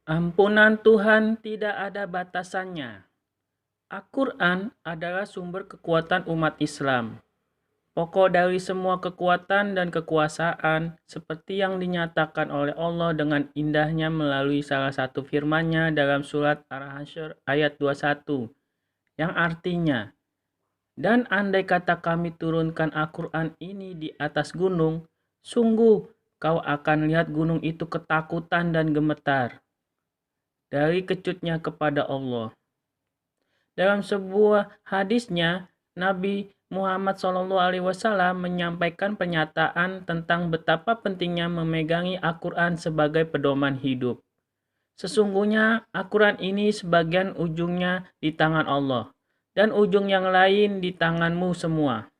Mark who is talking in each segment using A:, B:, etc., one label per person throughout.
A: Ampunan Tuhan tidak ada batasannya. Al-Quran adalah sumber kekuatan umat Islam. Pokok dari semua kekuatan dan kekuasaan, seperti yang dinyatakan oleh Allah dengan indahnya melalui salah satu firman-Nya dalam surat Al-Hasyr ayat 21, yang artinya, dan andai kata kami turunkan Al-Quran ini di atas gunung, sungguh kau akan lihat gunung itu ketakutan dan gemetar dari kecutnya kepada Allah. Dalam sebuah hadisnya, Nabi Muhammad SAW menyampaikan pernyataan tentang betapa pentingnya memegangi Al-Quran sebagai pedoman hidup. Sesungguhnya Al-Quran ini sebagian ujungnya di tangan Allah, dan ujung yang lain di tanganmu semua.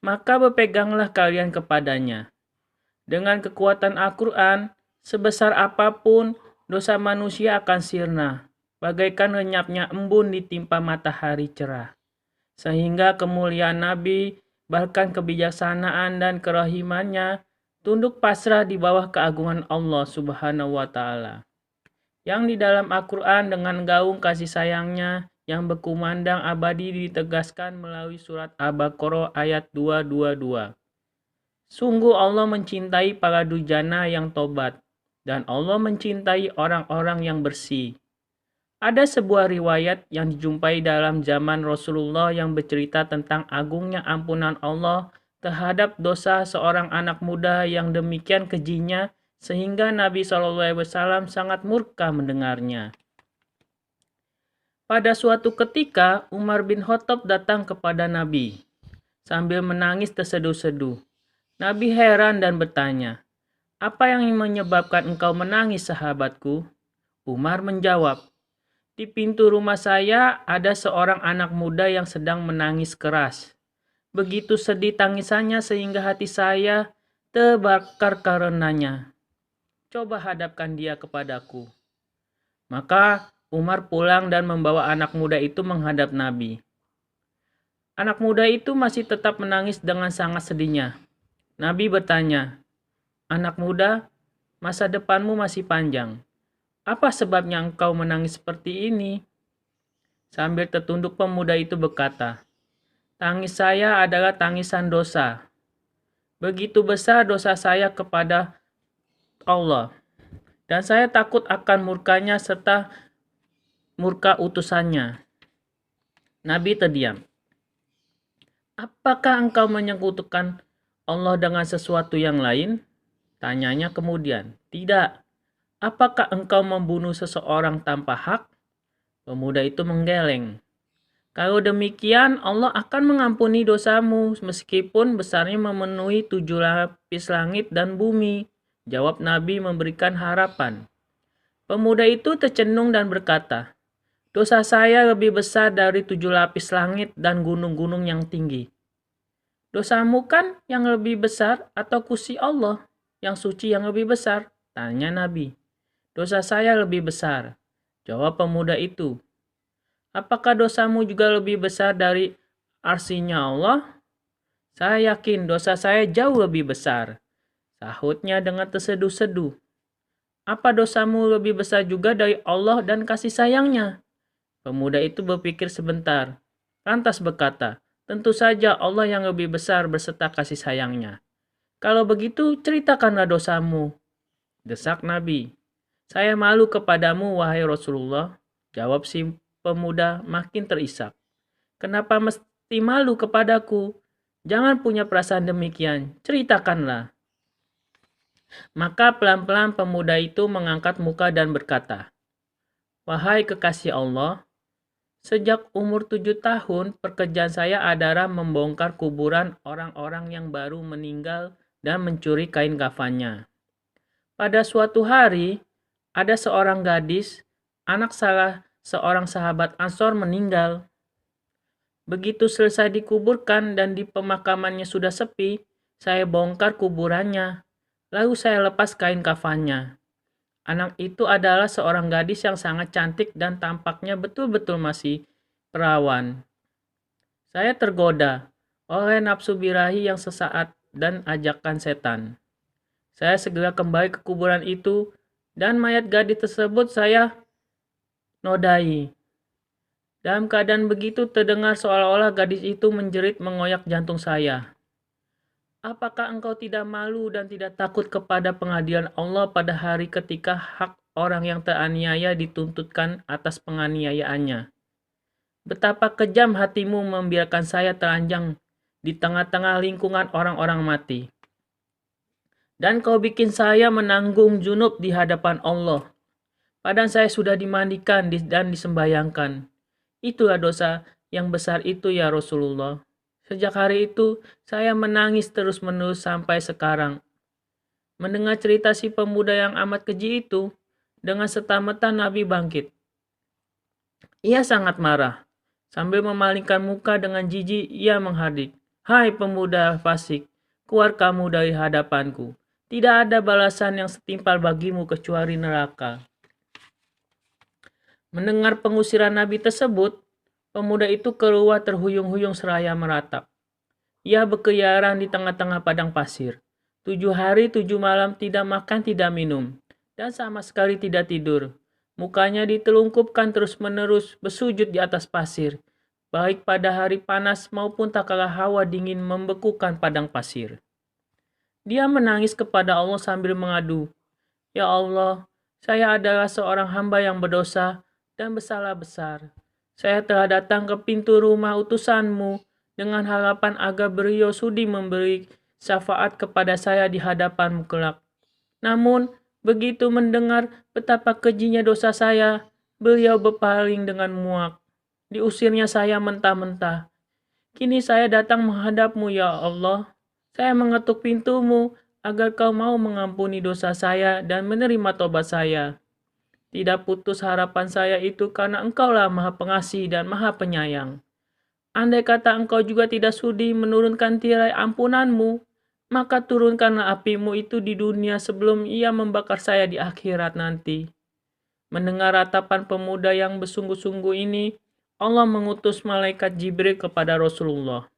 A: Maka berpeganglah kalian kepadanya. Dengan kekuatan Al-Quran, sebesar apapun dosa manusia akan sirna, bagaikan lenyapnya embun ditimpa matahari cerah. Sehingga kemuliaan Nabi, bahkan kebijaksanaan dan kerahimannya, tunduk pasrah di bawah keagungan Allah Subhanahu wa Ta'ala. Yang di dalam Al-Quran dengan gaung kasih sayangnya yang berkumandang abadi ditegaskan melalui surat Al-Baqarah ayat 222. Sungguh Allah mencintai para durjana yang tobat, dan Allah mencintai orang-orang yang bersih. Ada sebuah riwayat yang dijumpai dalam zaman Rasulullah yang bercerita tentang agungnya ampunan Allah terhadap dosa seorang anak muda yang demikian kejinya sehingga Nabi SAW sangat murka mendengarnya. Pada suatu ketika, Umar bin Khattab datang kepada Nabi sambil menangis terseduh-seduh. Nabi heran dan bertanya, "Apa yang menyebabkan engkau menangis, sahabatku?" Umar menjawab, "Di pintu rumah saya ada seorang anak muda yang sedang menangis keras. Begitu sedih tangisannya sehingga hati saya terbakar karenanya. Coba hadapkan dia kepadaku." Maka Umar pulang dan membawa anak muda itu menghadap Nabi. Anak muda itu masih tetap menangis dengan sangat sedihnya. Nabi bertanya, "Anak muda, masa depanmu masih panjang. Apa sebabnya engkau menangis seperti ini?" Sambil tertunduk pemuda itu berkata, "Tangis saya adalah tangisan dosa. Begitu besar dosa saya kepada Allah. Dan saya takut akan murkanya serta murka utusannya." Nabi terdiam. "Apakah engkau menyekutukan Allah dengan sesuatu yang lain?" Tanyanya kemudian. "Tidak." "Apakah engkau membunuh seseorang tanpa hak?" Pemuda itu menggeleng. "Kalau demikian, Allah akan mengampuni dosamu meskipun besarnya memenuhi 7 lapis langit dan bumi," jawab Nabi memberikan harapan. Pemuda itu tercenung dan berkata, "Dosa saya lebih besar dari 7 lapis langit dan gunung-gunung yang tinggi." "Dosamu kan yang lebih besar atau kursi Allah yang suci yang lebih besar?" tanya Nabi. "Dosa saya lebih besar," jawab pemuda itu. "Apakah dosamu juga lebih besar dari arsinya Allah?" "Saya yakin dosa saya jauh lebih besar," sahutnya dengan terseduh-seduh. "Apa dosamu lebih besar juga dari Allah dan kasih sayangnya?" Pemuda itu berpikir sebentar, lantas berkata, "Tentu saja Allah yang lebih besar beserta kasih sayangnya." "Kalau begitu, ceritakanlah dosamu," desak Nabi. "Saya malu kepadamu, wahai Rasulullah," jawab si pemuda makin terisak. "Kenapa mesti malu kepadaku? Jangan punya perasaan demikian, ceritakanlah." Maka pelan-pelan pemuda itu mengangkat muka dan berkata, "Wahai kekasih Allah, sejak umur 7 tahun, pekerjaan saya adalah membongkar kuburan orang-orang yang baru meninggal dan mencuri kain kafannya. Pada suatu hari, ada seorang gadis, anak salah seorang sahabat Ansor meninggal. Begitu selesai dikuburkan dan di pemakamannya sudah sepi, saya bongkar kuburannya. Lalu saya lepas kain kafannya. Anak itu adalah seorang gadis yang sangat cantik dan tampaknya betul-betul masih perawan. Saya tergoda oleh nafsu birahi yang sesaat dan ajakan setan. Saya segera kembali ke kuburan itu dan mayat gadis tersebut saya nodai. Dalam keadaan begitu terdengar seolah-olah gadis itu menjerit mengoyak jantung saya. Apakah engkau tidak malu dan tidak takut kepada pengadilan Allah pada hari ketika hak orang yang teraniaya dituntutkan atas penganiayaannya? Betapa kejam hatimu membiarkan saya telanjang di tengah-tengah lingkungan orang-orang mati. Dan kau bikin saya menanggung junub di hadapan Allah. Padahal saya sudah dimandikan dan disembayangkan. Itulah dosa yang besar itu ya Rasulullah. Sejak hari itu, saya menangis terus-menerus sampai sekarang. Mendengar cerita si pemuda yang amat keji itu, dengan serta-merta Nabi bangkit. Ia sangat marah. Sambil memalingkan muka dengan jijik, ia menghardik. Hai pemuda fasik, keluar kamu dari hadapanku. Tidak ada balasan yang setimpal bagimu kecuali neraka. Mendengar pengusiran Nabi tersebut, pemuda itu keluar terhuyung-huyung seraya meratap. Ia berkeliaran di tengah-tengah padang pasir. 7 hari 7 malam tidak makan tidak minum, dan sama sekali tidak tidur. Mukanya ditelungkupkan terus-menerus bersujud di atas pasir, baik pada hari panas maupun tatkala hawa dingin membekukan padang pasir. Dia menangis kepada Allah sambil mengadu, Ya Allah, saya adalah seorang hamba yang berdosa dan bersalah besar. Saya telah datang ke pintu rumah utusanmu dengan harapan agar beliau sudi memberi syafaat kepada saya di hadapanmu kelak. Namun, begitu mendengar betapa kejinya dosa saya, beliau berpaling dengan muak. Diusirnya saya mentah-mentah. Kini saya datang menghadapmu ya Allah. Saya mengetuk pintumu agar kau mau mengampuni dosa saya dan menerima tobat saya. Tidak putus harapan saya itu karena engkaulah maha pengasih dan maha penyayang. Andai kata engkau juga tidak sudi menurunkan tirai ampunanmu, maka turunkanlah apimu itu di dunia sebelum ia membakar saya di akhirat nanti. Mendengar ratapan pemuda yang bersungguh-sungguh ini, Allah mengutus malaikat Jibril kepada Rasulullah.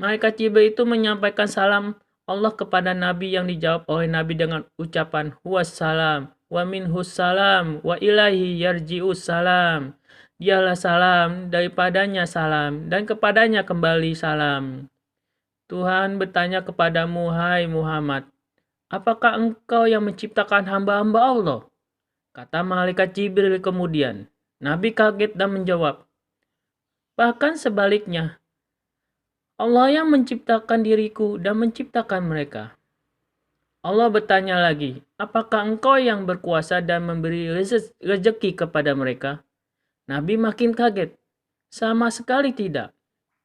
A: Malaikat Jibril itu menyampaikan salam Allah kepada Nabi yang dijawab oleh Nabi dengan ucapan Huwassalam, wa minhus salam, wa ilahi yarji'us salam. Dialah salam, daripadanya salam, dan kepadanya kembali salam. Tuhan bertanya kepadamu, hai Muhammad, apakah engkau yang menciptakan hamba-hamba Allah? Kata malaikat Jibril kemudian. Nabi kaget dan menjawab, bahkan sebaliknya, Allah yang menciptakan diriku dan menciptakan mereka. Allah bertanya lagi, apakah engkau yang berkuasa dan memberi rezeki kepada mereka? Nabi makin kaget. Sama sekali tidak.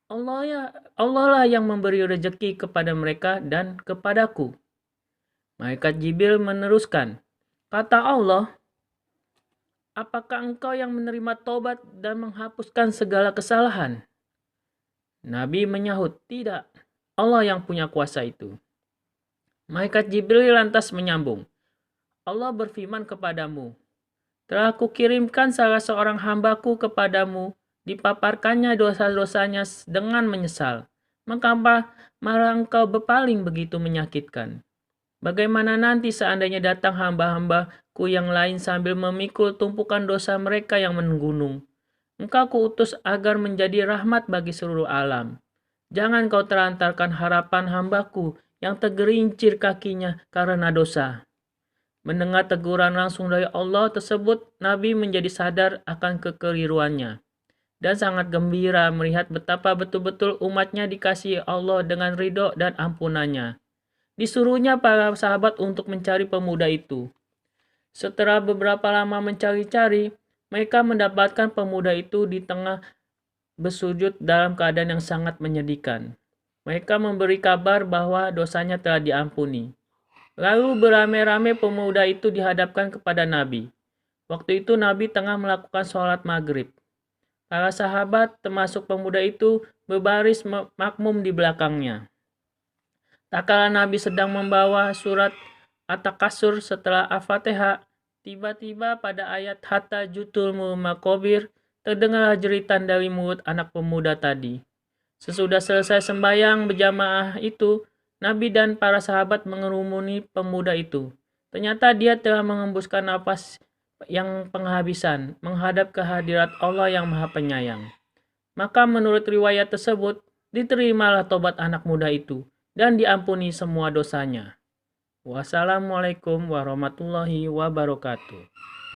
A: Allah lah yang memberi rezeki kepada mereka dan kepadaku. Malaikat Jibril meneruskan, kata Allah, apakah engkau yang menerima tobat dan menghapuskan segala kesalahan? Nabi menyahut, tidak. Allah yang punya kuasa itu. Malaikat Jibril lantas menyambung, Allah berfirman kepadamu, telah kukirimkan salah seorang hambaku kepadamu, dipaparkannya dosa-dosanya dengan menyesal. Maka malah engkau berpaling begitu menyakitkan. Bagaimana nanti seandainya datang hamba-hambaku yang lain sambil memikul tumpukan dosa mereka yang menggunung? Engkau kuutus agar menjadi rahmat bagi seluruh alam. Jangan kau telantarkan harapan hambaku yang tergerincir kakinya karena dosa. Mendengar teguran langsung dari Allah tersebut, Nabi menjadi sadar akan kekeliruannya. Dan sangat gembira melihat betapa betul-betul umatnya dikasihi Allah dengan ridho dan ampunannya. Disuruhnya para sahabat untuk mencari pemuda itu. Setelah beberapa lama mencari-cari, mereka mendapatkan pemuda itu di tengah bersujud dalam keadaan yang sangat menyedihkan. Mereka memberi kabar bahwa dosanya telah diampuni. Lalu beramai-ramai pemuda itu dihadapkan kepada Nabi. Waktu itu Nabi tengah melakukan sholat maghrib. Para sahabat termasuk pemuda itu berbaris makmum di belakangnya. Tak kala Nabi sedang membawa surat At-Takasur setelah Al-Fatihah, tiba-tiba pada ayat hatta jutulmu makobir terdengar jeritan dari mulut anak pemuda tadi. Sesudah selesai sembahyang berjamaah itu, Nabi dan para sahabat mengerumuni pemuda itu. Ternyata dia telah mengembuskan napas yang penghabisan menghadap kehadirat Allah yang Maha Penyayang. Maka menurut riwayat tersebut, diterimalah tobat anak muda itu dan diampuni semua dosanya. Wassalamualaikum warahmatullahi wabarakatuh.